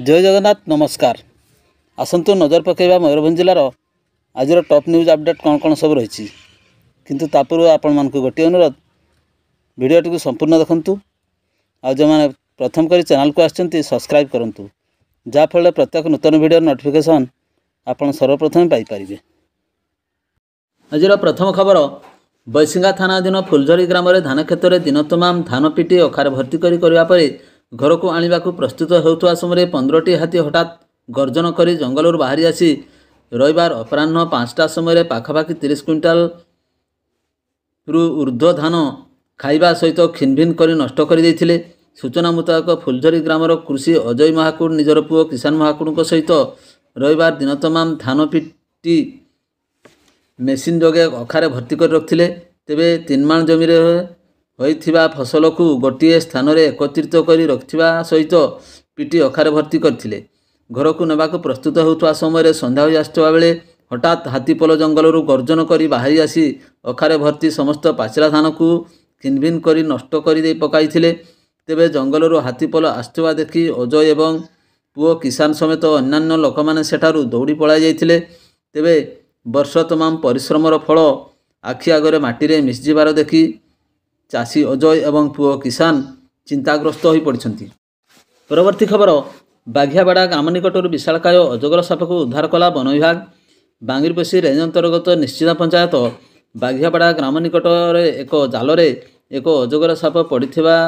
जय जगन्नाथ नमस्कार। आसतु नजर पकेबा मयूरभंज जिलार आज टॉप न्यूज अपडेट कौन कौन सब रही किंतु तापूर्व आपण मानक गोटे अनुरोध वीडियोटी को संपूर्ण देखंतु आ जो मैंने प्रथम करी चैनल को आछंती सब्सक्राइब करंतु जाफल प्रत्येक नूतन वीडियो नोटिफिकेशन आपण सर्वप्रथम पाई परिबे। आज प्रथम खबर बैसिंगा थाना अधीन फुलझरी ग्राम धान क्षेत्र में दिन तमाम धान पिटी अखार भर्ती करने घर को आने को प्रस्तुत होता समय 15टी हाथी हठात गर्जन कर जंगल बाहरी आसी रविवार अपराह्न 5टा समय पाखापाखि 30 क्विंटाल रु ऊर्ध्व धान खाइबा सहित खिनभिन कर नष्ट कर देथिले। सूचना मुताबक फुलझरी ग्रामर कृषि अजय महाकुड़ निजर पुओ किसान महाकुड़ सहित रविवार दिन तमाम धान पिटी मेसीन जोगे अखारे भर्ती कर रखिले। तेबे 3 माण जमी होइथिबा फसल को गोटे स्थान में एकत्रित कर रखिबा सहित पिटी अखारे भर्ती करथिले। घर को नेबा को प्रस्तुत होता समय संध्या हो आसुवा बेले हठात हाथीपल जंगल गर्जन कर बाहरी आसी अखारे भर्ती समस्त पाचिला धान को खिनभिन कर नष्ट कर दे पकाइथिले। तेबे जंगल हाथीपल आसुवा देखि अजय एवं पुओ किसान समेत अन्यान्य लोक मैंने सेठारु दौड़ी पलाई जाइथिले। तेबे वर्ष तमाम परिश्रमर फल आखि आगरे माटी मिसिबार देखि चाषी अजय एवं पुओ किसान चिंताग्रस्त हो पड़ती। परवर्ती खबर बाघियाबाड़ा ग्राम निकटर विशालकाय अजगर साप को उद्धार कला वन विभाग। बांगिरपसी रेंज अंतर्गत निश्चिता पंचायत बाघियाबाड़ा ग्राम निकटर एक जाल एक अजगर साप पड़ा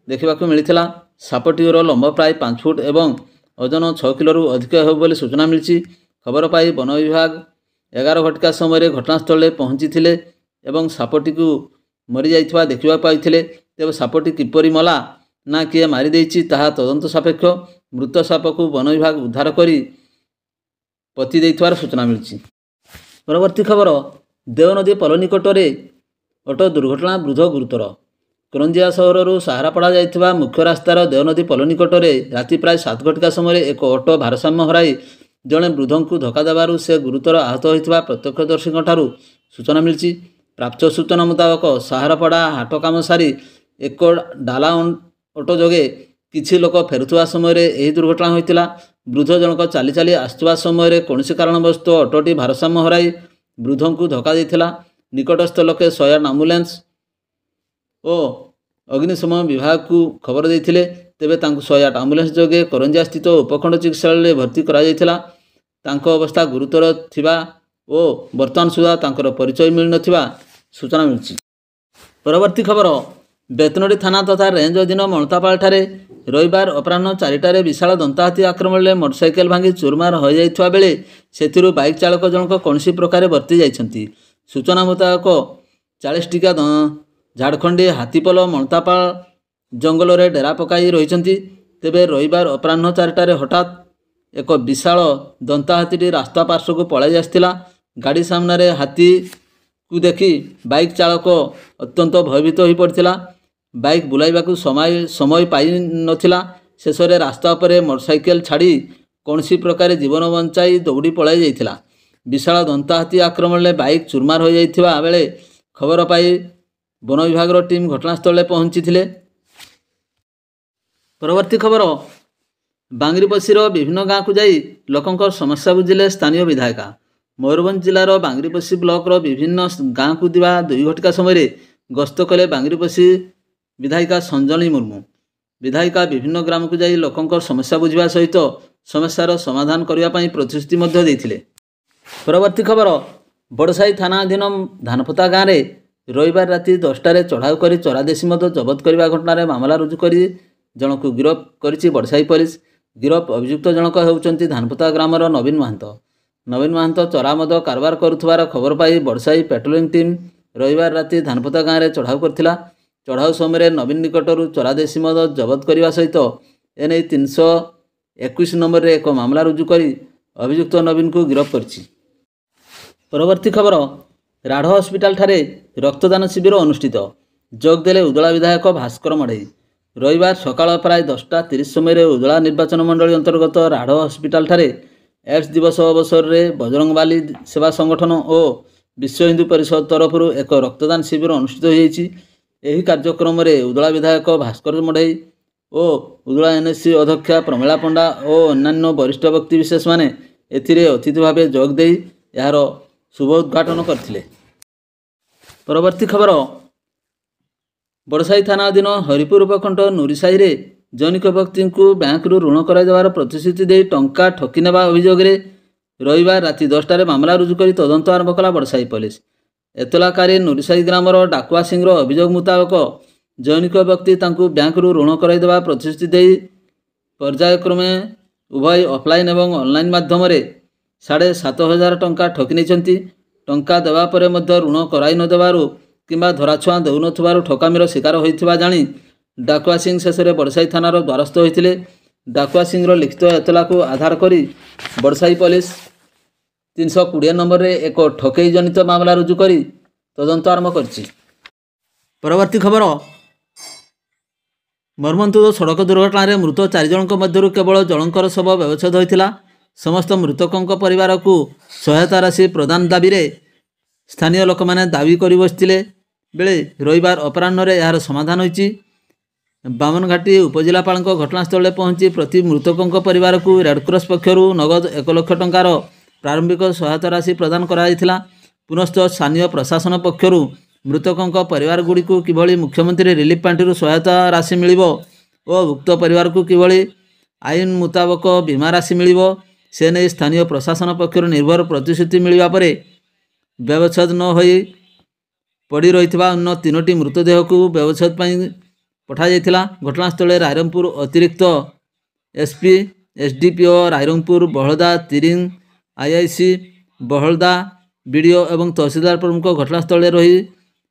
देखा मिलता। सापटीर लंब प्राय 5 फुट एवं ओजन 6 किलो अधिक हो सूचना मिली। खबर पाई वन विभाग 11 घटिका समय घटनास्थल पहुंची एवं सापटी को मरी जाइथिबा देखा पाई। तेज सापटी किपरि मला ना किए मारिदेछि ताहा तदंत सापेक्ष। मृत साप को वन विभाग उद्धार करी पति देइथिबार सूचना मिली। परवर्ती खबर देवनदी पल निकटरे अटो दुर्घटना वृद्ध गुरुतर। करंजिया सहर सहारापड़ा जाइथिबा मुख्य रास्तार देवनदी पल निकटरे राति प्राय 7 घटिका समय एक अटो भारसाम्य हराई जड़े वृद्ध को धक्का देवार से गुरुतर आहत होता प्रत्यक्षदर्शी सूचना मिली। प्राप्त सूचना मुताबक सहारापड़ा हाट काम सारी एक डाला अटो जोगे किछि लोक फेरुवा समय यह दुर्घटना होता। वृद्ध जनक चाली चाली आसुवा समय कौन कारणवश अटोटी भारसाम्य हराई वृद्ध को धक्का देता। निकटस्थ लोके 108 आम्बुलांस और अग्निशम विभाग को खबर देते। तेबे 108 आम्बुलांस जोगे करंजिया स्थित उपखंड चिकित्सालय भर्ती करा अवस्था गुरुतर थिबा और वर्तमान सुधा तांकर परिचय मिल नथिबा सूचना मिली। परवर्ती खबर बेतनडी थाना तथा रेंज अधीन मणतापाल ठारे रविवार अपराह्न 4टारे विशाल दंताहाती आक्रमण में मोटरसाइकेल भांगी चूरमार हो जाइथिबा बेले सेथिरु बाइक चालक जनक कौनसी प्रकार वर्ती जाइछंती। सूचना मुताबक 40 टिका झाड़खंडी हाथीपल मणतापाल जंगल में डेरा पकाई रही। तेबे रविवार अपराह्न 4टारे हठात एक विशाल दंताहाथी रास्ता पार्श्व को पलाई आसला। गाड़ी सामने हाथी को देखि बाइक चालक अत्यंत भयभीत हो पड़ता। बाइक बुलाइबाकू समय पाई नथिला। शेष में रास्ता पर मोटरसाइकेल छाड़ी कौनसी प्रकार जीवन बंचाई दौड़ी पलाई जाइथिला। विशाल दंताहाथी आक्रमण में बाइक चूरमार हो जाइथिबा बेले खबर पाई वन विभाग टीम घटनास्थल पहुंची थिले। परवर्ती खबर बांगिरपसीर विभिन्न गाँव को जाई लोकंकर समस्या बुझिले स्थानीय विधायिका। मयूरभंज जिलार बांगिरपसी ब्लॉक विभिन्न गाँव को दिवा 2 घटिका समय गस्त कले बांगिरपसी विधायिका संजनी मुर्मू। विधायिका विभिन्न ग्राम को जाई लोकंकर समस्या बुझा सहित समस्यार समाधान करने प्रतिश्रुति देइथिले। परवर्ती खबर बड़साई थाना अधीन धानपता गाँव में रविवार राति 10टारे चढ़ाऊ कर चरादेशी मद जबत करने घटना मामला रुजु कर जन को गिरफ करिछि बड़साई पुलिस। गिरफ अभियुक्त जनक होउचंती धानपता ग्रामर नवीन महांत। नवीन महांत चरा मद कारबार करुथबार खबर पाई बड़साई पेट्रोलिंग टीम रविवार राति धानपता गाँव में चढ़ाऊ करथिला। चढ़ाऊ समय नवीन निकटरू चरादेशी मद जबत करने सहित एने 321 नंबर एक मामला रुजु कर अभियुक्त नवीन को गिरफ करिछि। परवर्ती खबर राढ़ हस्पिटाल ठारे रक्तदान शिविर अनुष्ठित। जोगदेले उदला विधायक भास्कर मढ़ई। रविवार सकाळ प्राय 10:30 समय उदला निर्वाचन मंडली अंतर्गत राढ़ हस्पिटाल ठारे एड्स दिवस अवसर में बजरंगबाली सेवा संगठन और विश्व हिंदू परिषद तरफ एक रक्तदान शिविर अनुष्ठित होती। यही कार्यक्रम में उदला विधायक भास्कर मढ़ई ଓ ଉଦଳା NSC ଅଧ୍ୟକ୍ଷା ପ୍ରମିଳା ପଣ୍ଡା ଓ ଅନ୍ୟାନ୍ୟ ବରିଷ୍ଠ ବ୍ୟକ୍ତିବିଶେଷ ମାନେ ଏଥିରେ ଅତିଥି ଭାବେ ଯୋଗ ଦେଇ ଏହାର ଶୁଭ ଉଦ୍ଘାଟନ କରିଥିଲେ। ପରବର୍ତ୍ତୀ ଖବର, ବଡ଼ସାହି ଥାନା ଅଧୀନ ହରିପୁର ଉପଖଣ୍ଡ ନୁରିସାହିରେ ଜନୈକ ବ୍ୟକ୍ତିଙ୍କୁ ବ୍ୟାଙ୍କରୁ ଋଣ କରାଇଦେବାର ପ୍ରତିଶ୍ରୁତି ଦେଇ ଟଙ୍କା ଠକି ନେବା ଅଭିଯୋଗରେ ରବିବାର ରାତି 10ଟାରେ ମାମଲା ରୁଜୁ କରି ତଦନ୍ତ ଆରମ୍ଭ କଲା ବଡ଼ସାହି ପୋଲିସ। ଏତଲାକାରୀ ନୁରିସାହି ଗ୍ରାମର ଡାକୁଆ ସିଂର ଅଭିଯୋଗ ମୁତାବକ ଜନୈକ ବ୍ୟକ୍ତି ତାଙ୍କୁ ବ୍ୟାଙ୍କରୁ ଋଣ କରାଇଦେବା ପ୍ରତିଶ୍ରୁତି ଦେଇ ପର୍ଯ୍ୟାୟକ୍ରମେ ଉଭୟ ଅଫଲାଇନ୍ ଏବଂ ଅନଲାଇନ୍ ମାଧ୍ୟମରେ 7,500 ଟଙ୍କା ଠକି ନେଇଛନ୍ତି। ଟଙ୍କା ଦେବା ପରେ ମଧ୍ୟ ଋଣ କରାଇ ନ ଦେବାରୁ କିମ୍ବା ଧରାଛୁଆଁ ଦେଉନଥିବାରୁ ଠକାମିର ଶିକାର ହୋଇଥିବା ଜାଣି ଡାକୁଆ ସିଂ ଶେଷରେ ବଡ଼ସାହି ଥାନାର ଦ୍ୱାରସ୍ଥ ହୋଇଥିଲେ। ଡାକୁଆ ସିଂର ଲିଖିତ ଏତଲାକୁ ଆଧାର କରି ବଡ଼ସାହି ପୋଲିସ 320 ନମ୍ବରରେ ଏକ ଠକେଇ ଜନିତ ମାମଲା ରୁଜୁ କରି ତଦନ୍ତ ଆରମ୍ଭ କରିଛି। ପରବର୍ତ୍ତୀ ଖବର, ମର୍ମନ୍ତୁଦ ସଡ଼କ ଦୁର୍ଘଟଣାରେ ମୃତ 4 ଜଣଙ୍କ ମଧ୍ୟରୁ କେବଳ ଜଣଙ୍କର ଶବ ବ୍ୟବଚ୍ଛେଦ ହୋଇଥିଲା। ସମସ୍ତ ମୃତକଙ୍କ ପରିବାରକୁ ସହାୟତା ରାଶି ପ୍ରଦାନ ଦାବିରେ ସ୍ଥାନୀୟ ଲୋକମାନେ ଦାବି କରି ବସିଥିଲେ ବେଳେ ରବିବାର ଅପରାହ୍ନରେ ଏହାର ସମାଧାନ ହୋଇଛି। ବାମନଘାଟି ଉପଜିଲ୍ଲାପାଳଙ୍କ ଘଟଣାସ୍ଥଳରେ ପହଞ୍ଚି ପ୍ରତି ମୃତକଙ୍କ ପରିବାରକୁ ରେଡ୍କ୍ରସ୍ ପକ୍ଷରୁ ନଗଦ 1 ଲକ୍ଷ ଟଙ୍କାର ପ୍ରାରମ୍ଭିକ ସହାୟତା ରାଶି ପ୍ରଦାନ କରାଯାଇଥିଲା। ପୁନଶ୍ଚ ସ୍ଥାନୀୟ ପ୍ରଶାସନ ପକ୍ଷରୁ ମୃତକଙ୍କ ପରିବାରଗୁଡ଼ିକୁ କିଭଳି ମୁଖ୍ୟମନ୍ତ୍ରୀ ରିଲିଫ୍ ପାଣ୍ଠିରୁ ସହାୟତା ରାଶି ମିଳିବ ଓ ଉକ୍ତ ପରିବାରକୁ କିଭଳି ଆଇନ ମୁତାବକ ବୀମା ରାଶି ମିଳିବ ସେ ନେଇ ସ୍ଥାନୀୟ ପ୍ରଶାସନ ପକ୍ଷରୁ ନିର୍ଭର ପ୍ରତିଶ୍ରୁତି ମିଳିବା ପରେ ବ୍ୟବଚ୍ଛେଦ ନ ହୋଇ ପଡ଼ି ରହିଥିବା ଅନ୍ୟ 3ଟି ମୃତଦେହକୁ ବ୍ୟବଚ୍ଛେଦ ପାଇଁ ପଠାଯାଇଥିଲା। ଘଟଣାସ୍ଥଳରେ ରାଇରଙ୍ଗପୁର ଅତିରିକ୍ତ SP, SDPO Rairangpur, Bahalda, Tiring, IIC Bahalda, BDO ଏବଂ ତହସିଲଦାର ପ୍ରମୁଖ ଘଟଣାସ୍ଥଳରେ ରହି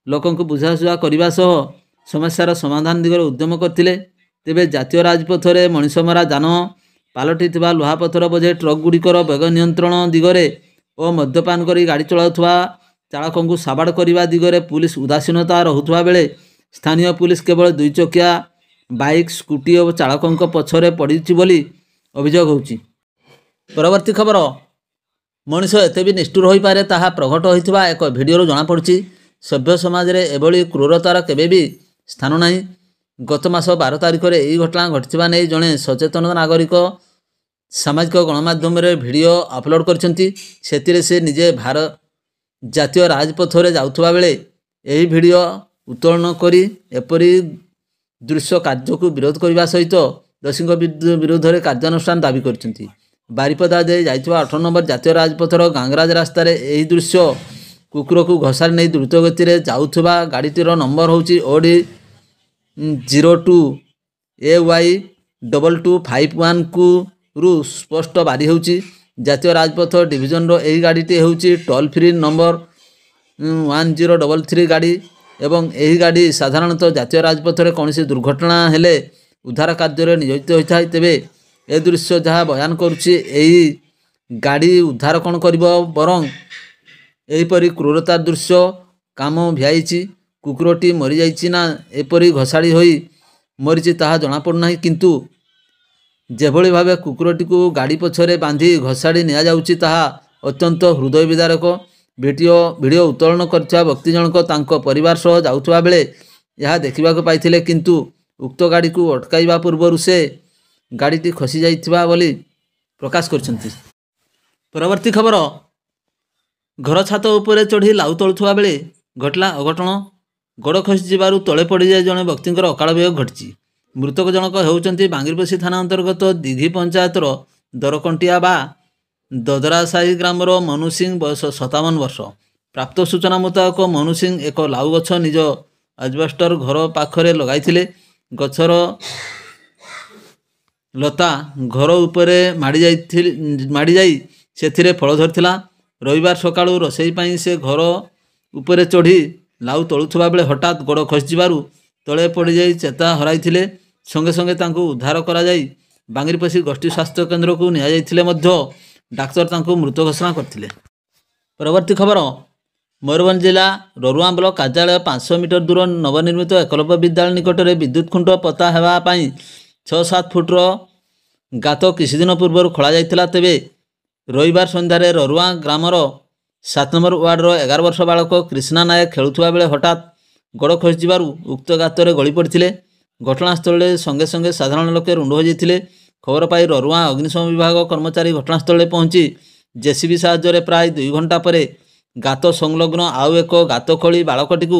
ଲୋକଙ୍କୁ ବୁଝାସୁଝା କରିବା ସହ ସମସ୍ୟାର ସମାଧାନ ଦିଗରେ ଉଦ୍ୟମ କରିଥିଲେ। ତେବେ ଜାତୀୟ ରାଜପଥରେ ମଣିଷମରା ଯାନ ପାଲଟିଥିବା ଲୁହାପଥର ବୋଝେଇ ଟ୍ରକ୍ଗୁଡ଼ିକର ବେଗ ନିୟନ୍ତ୍ରଣ ଦିଗରେ ଓ ମଦ୍ୟପାନ କରି ଗାଡ଼ି ଚଳାଉଥିବା ଚାଳକଙ୍କୁ ସାବାଡ଼ କରିବା ଦିଗରେ ପୁଲିସ ଉଦାସୀନତା ରହୁଥିବା ବେଳେ ସ୍ଥାନୀୟ ପୁଲିସ କେବଳ 2 ଚକିଆ ବାଇକ୍, ସ୍କୁଟି ଓ ଚାଳକଙ୍କ ପଛରେ ପଡ଼ିଛି ବୋଲି ଅଭିଯୋଗ ହେଉଛି। ପରବର୍ତ୍ତୀ ଖବର, ମଣିଷ ଏତେ ବି ନିଷ୍ଠୁର ହୋଇପାରେ ତାହା ପ୍ରଘଟ ହୋଇଥିବା ଏକ ଭିଡ଼ିଓରୁ ଜଣାପଡ଼ୁଛି। ସଭ୍ୟ ସମାଜରେ ଏଭଳି କ୍ରୂରତାର କେବେ ବି ସ୍ଥାନ ନାହିଁ। ଗତ ମାସ 12 ତାରିଖରେ ଏହି ଘଟଣା ଘଟିଥିବା ନେଇ ଜଣେ ସଚେତନ ନାଗରିକ ସାମାଜିକ ଗଣମାଧ୍ୟମରେ ଭିଡ଼ିଓ ଅପଲୋଡ଼ କରିଛନ୍ତି। ସେଥିରେ ସେ ନିଜେ ଜାତୀୟ ରାଜପଥରେ ଯାଉଥିବା ବେଳେ ଏହି ଭିଡ଼ିଓ ଉତ୍ତୋଳନ କରି ଏପରି ଦୃଶ୍ୟ କାର୍ଯ୍ୟକୁ ବିରୋଧ କରିବା ସହିତ ଦୋଷୀଙ୍କ ବିରୁଦ୍ଧରେ କାର୍ଯ୍ୟାନୁଷ୍ଠାନ ଦାବି କରିଛନ୍ତି। ବାରିପଦା ଦେଇ ଯାଇଥିବା 18 ନମ୍ବର ଜାତୀୟ ରାଜପଥର ଗାଙ୍ଗରାଜ ରାସ୍ତାରେ ଏହି ଦୃଶ୍ୟ କୁକୁରକୁ ଘୋଷାରି ନେଇ ଦ୍ରୁତ ଗତିରେ ଯାଉଥିବା ଗାଡ଼ିଟିର ନମ୍ବର ହେଉଛି OD 02 AY 2251ରୁ ସ୍ପଷ୍ଟ ବାରି ହେଉଛି। ଜାତୀୟ ରାଜପଥ ଡିଭିଜନର ଏହି ଗାଡ଼ିଟି ହେଉଛି ଟୋଲ୍ ଫ୍ରି ନମ୍ବର 1033 ଗାଡ଼ି ଏବଂ ଏହି ଗାଡ଼ି ସାଧାରଣତଃ ଜାତୀୟ ରାଜପଥରେ କୌଣସି ଦୁର୍ଘଟଣା ହେଲେ ଉଦ୍ଧାର କାର୍ଯ୍ୟରେ ନିୟୋଜିତ ହୋଇଥାଏ। ତେବେ ଏ ଦୃଶ୍ୟ ଯାହା ବୟାନ କରୁଛି ଏହି ଗାଡ଼ି ଉଦ୍ଧାର କ'ଣ କରିବ, ବରଂ ଏହିପରି କ୍ରୂରତା ଦୃଶ୍ୟ କାମ ଭିଆଇଛି। କୁକୁରଟି ମରିଯାଇଛି ନା ଏପରି ଘୋଷାଡ଼ି ହୋଇ ମରିଛି ତାହା ଜଣାପଡ଼ୁନାହିଁ, କିନ୍ତୁ ଯେଭଳି ଭାବେ କୁକୁରଟିକୁ ଗାଡ଼ି ପଛରେ ବାନ୍ଧି ଘୋଷାଡ଼ି ନିଆଯାଉଛି ତାହା ଅତ୍ୟନ୍ତ ହୃଦୟ ବିଦାରକ। ଭିଡ଼ିଓ ଉତ୍ତୋଳନ କରିଥିବା ବ୍ୟକ୍ତି ଜଣକ ତାଙ୍କ ପରିବାର ସହ ଯାଉଥିବା ବେଳେ ଏହା ଦେଖିବାକୁ ପାଇଥିଲେ, କିନ୍ତୁ ଉକ୍ତ ଗାଡ଼ିକୁ ଅଟକାଇବା ପୂର୍ବରୁ ସେ ଗାଡ଼ିଟି ଖସି ଯାଇଥିବା ବୋଲି ପ୍ରକାଶ କରିଛନ୍ତି। ପରବର୍ତ୍ତୀ ଖବର, ଘର ଛାତ ଉପରେ ଚଢ଼ି ଲାଉ ତୋଳୁଥିବା ବେଳେ ଘଟିଲା ଅଘଟଣ। ଗୋଡ଼ ଖସିଯିବାରୁ ତଳେ ପଡ଼ିଯାଇ ଜଣେ ବ୍ୟକ୍ତିଙ୍କର ଅକାଳ ବିୟୋଗ ଘଟିଛି। ମୃତକ ଜଣକ ହେଉଛନ୍ତି ବାଙ୍ଗିରପୋଷି ଥାନା ଅନ୍ତର୍ଗତ ଦିଘି ପଞ୍ଚାୟତର ଦରକଣ୍ଟିଆ ବା ଦଦରାସାହି ଗ୍ରାମର ମନୁ ସିଂ, ବୟସ 57 ବର୍ଷ। ପ୍ରାପ୍ତ ସୂଚନା ମୁତାବକ ମନୁ ସିଂ ଏକ ଲାଉ ଗଛ ନିଜ ଆଜବେଷ୍ଟର ଘର ପାଖରେ ଲଗାଇଥିଲେ। ଗଛର ଲତା ଘର ଉପରେ ମାଡ଼ିଯାଇ ସେଥିରେ ଫଳ ଧରିଥିଲା। ରବିବାର ସକାଳୁ ରୋଷେଇ ପାଇଁ ସେ ଘର ଉପରେ ଚଢ଼ି ଲାଉ ତୋଳୁଥିବା ବେଳେ ହଠାତ୍ ଗୋଡ଼ ଖସିଯିବାରୁ ତଳେ ପଡ଼ିଯାଇ ଚେତା ହରାଇଥିଲେ। ସଙ୍ଗେ ସଙ୍ଗେ ତାଙ୍କୁ ଉଦ୍ଧାର କରାଯାଇ ବାଙ୍ଗିରପୋଷି ଗୋଷ୍ଠୀ ସ୍ୱାସ୍ଥ୍ୟ କେନ୍ଦ୍ରକୁ ନିଆଯାଇଥିଲେ ମଧ୍ୟ ଡାକ୍ତର ତାଙ୍କୁ ମୃତ ଘୋଷଣା କରିଥିଲେ। ପରବର୍ତ୍ତୀ ଖବର, ମୟୂରଭଞ୍ଜ ଜିଲ୍ଲା ରରୁଆଁ ବ୍ଲକ କାର୍ଯ୍ୟାଳୟ 500 ମିଟର ଦୂର ନବନିର୍ମିତ ଏକଲବ୍ୟ ବିଦ୍ୟାଳୟ ନିକଟରେ ବିଦ୍ୟୁତ୍ ଖୁଣ୍ଟ ପୋତା ହେବା ପାଇଁ 6-7 ଫୁଟର ଗାତ କିଛିଦିନ ପୂର୍ବରୁ ଖୋଳାଯାଇଥିଲା। ତେବେ ରବିବାର ସନ୍ଧ୍ୟାରେ ରରୁଆଁ ଗ୍ରାମର 7 ନମ୍ବର ୱାର୍ଡର 11 ବର୍ଷ ବାଳକ କ୍ରିଷ୍ଣା ନାୟକ ଖେଳୁଥିବା ବେଳେ ହଠାତ୍ ଗୋଡ଼ ଖସିଯିବାରୁ ଉକ୍ତ ଗାତରେ ଗଳି ପଡ଼ିଥିଲେ। ଘଟଣାସ୍ଥଳରେ ସଙ୍ଗେ ସଙ୍ଗେ ସାଧାରଣ ଲୋକେ ରୁଣ୍ଡ ହୋଇଯାଇଥିଲେ। ଖବର ପାଇ ରରୁଆଁ ଅଗ୍ନିଶମ ବିଭାଗ କର୍ମଚାରୀ ଘଟଣାସ୍ଥଳରେ ପହଞ୍ଚି ଜେସିବି ସାହାଯ୍ୟରେ ପ୍ରାୟ 2 ଘଣ୍ଟା ପରେ ଗାତ ସଂଲଗ୍ନ ଆଉ ଏକ ଗାତ ଖୋଳି ବାଳକଟିକୁ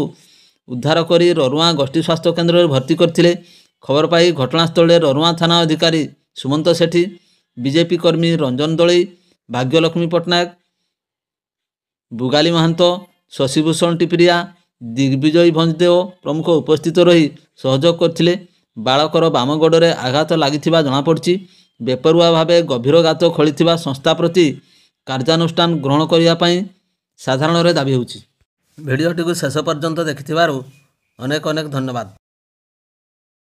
ଉଦ୍ଧାର କରି ରରୁଆଁ ଗୋଷ୍ଠୀ ସ୍ୱାସ୍ଥ୍ୟ କେନ୍ଦ୍ରରେ ଭର୍ତ୍ତି କରିଥିଲେ। ଖବର ପାଇ ଘଟଣାସ୍ଥଳରେ ରରୁଆଁ ଥାନା ଅଧିକାରୀ ସୁମନ୍ତ ସେଠୀ, ବିଜେପି କର୍ମୀ ରଞ୍ଜନ ଦଳେଇ, ଭାଗ୍ୟଲକ୍ଷ୍ମୀ ପଟ୍ଟନାୟକ, ବୁଗାଲି ମହାନ୍ତ, ଶଶିଭୂଷଣ ଟିପରିଆ, ଦିଗ୍ବିଜୟ ଭଞ୍ଜଦେଓ ପ୍ରମୁଖ ଉପସ୍ଥିତ ରହି ସହଯୋଗ କରିଥିଲେ। ବାଳକର ବାମ ଗୋଡ଼ରେ ଆଘାତ ଲାଗିଥିବା ଜଣାପଡ଼ିଛି। ବେପରୁଆ ଭାବେ ଗଭୀର ଗାତ ଖୋଳିଥିବା ସଂସ୍ଥା ପ୍ରତି କାର୍ଯ୍ୟାନୁଷ୍ଠାନ ଗ୍ରହଣ କରିବା ପାଇଁ ସାଧାରଣରେ ଦାବି ହେଉଛି। ଭିଡ଼ିଓଟିକୁ ଶେଷ ପର୍ଯ୍ୟନ୍ତ ଦେଖିଥିବାରୁ ଅନେକ ଅନେକ ଧନ୍ୟବାଦ।